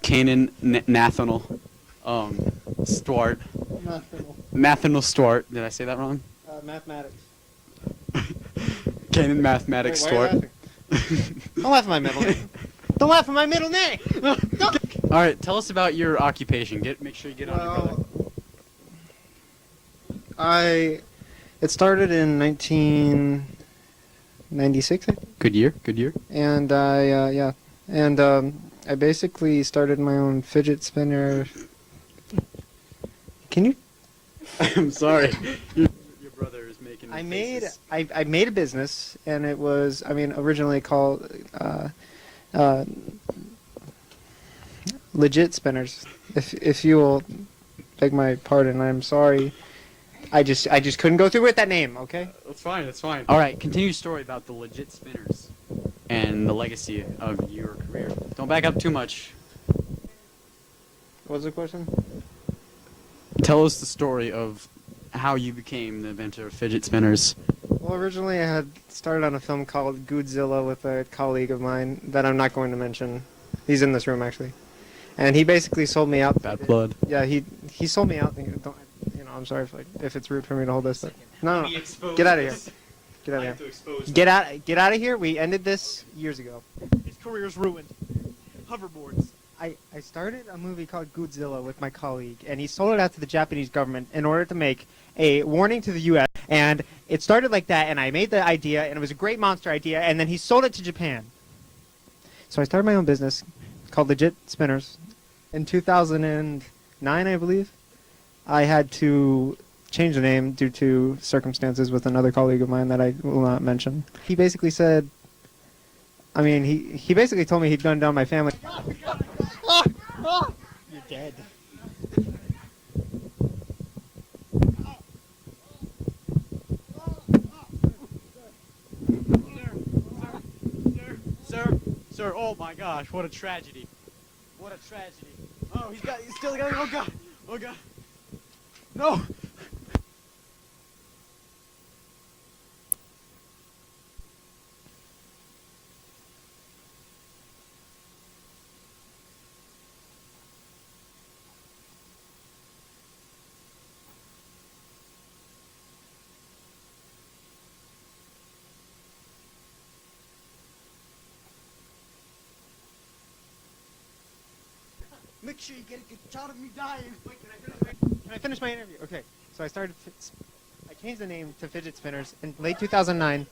Kanan Nathanel Stewart. Mathanel Stewart. Did I say that wrong? Mathematics. Kanan Mathematics Stewart. Don't laugh at my middle name. Don't laugh at my middle name. All right, tell us about your occupation. Make sure you get on your brother. It started in 1996, I think. Good year. Good year. And I basically started my own fidget spinner. Can you? I'm sorry. Your brother is making. I made a business, and it was originally called Legit Spinners. If you will beg my pardon, I'm sorry. I just couldn't go through with that name. Okay. That's fine. That's fine. All right, continue your story about the Legit Spinners and the legacy of your career. Don't back up too much. What was the question? Tell us the story of how you became the inventor of fidget spinners. Well, originally I had started on a film called Godzilla with a colleague of mine that I'm not going to mention. He's in this room actually, and he basically sold me out. Bad blood. Yeah, he sold me out. I'm sorry if it's rude for me to hold this, but no. Get out of here. Get out of here. Get out of here. We ended this years ago. His career's ruined. Hoverboards. I started a movie called Godzilla with my colleague, and he sold it out to the Japanese government in order to make a warning to the U.S. And it started like that, and I made the idea, and it was a great monster idea, and then he sold it to Japan. So I started my own business called Legit Spinners. In 2009, I believe, I had to change the name due to circumstances with another colleague of mine that I will not mention. He basically said, he basically told me he'd gunned down my family. You're dead. Sir, oh my gosh, what a tragedy. What a tragedy. Oh, he's still got, oh god, no. Make sure you get a good shot of me dying. Wait, Can I finish my interview? Okay, so I changed the name to Fidget Spinners in late 2009,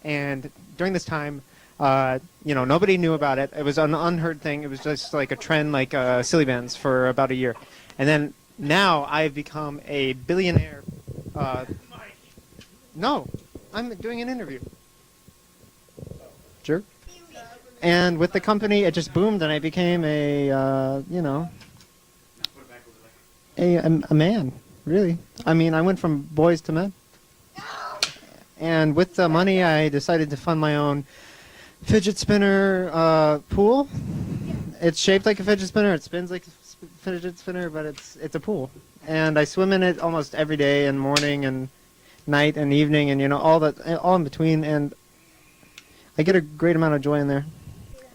and during this time, nobody knew about it. It was an unheard thing. It was just like a trend, like silly bands for about a year. And then now I've become a billionaire. No, I'm doing an interview. Sure. And with the company, it just boomed, and I became a man, really. I went from boys to men. And with the money, I decided to fund my own fidget spinner pool. It's shaped like a fidget spinner. It spins like a fidget spinner, but it's a pool. And I swim in it almost every day, and morning and night and evening, and all in between. And I get a great amount of joy in there.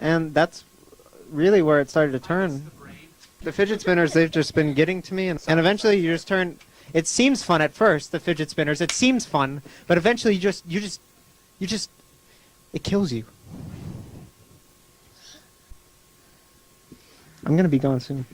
And that's really where it started to turn. The fidget spinners, they've just been getting to me, and eventually you just turn. It seems fun at first, the fidget spinners. It seems fun, but eventually you just, it kills you. I'm gonna be gone soon.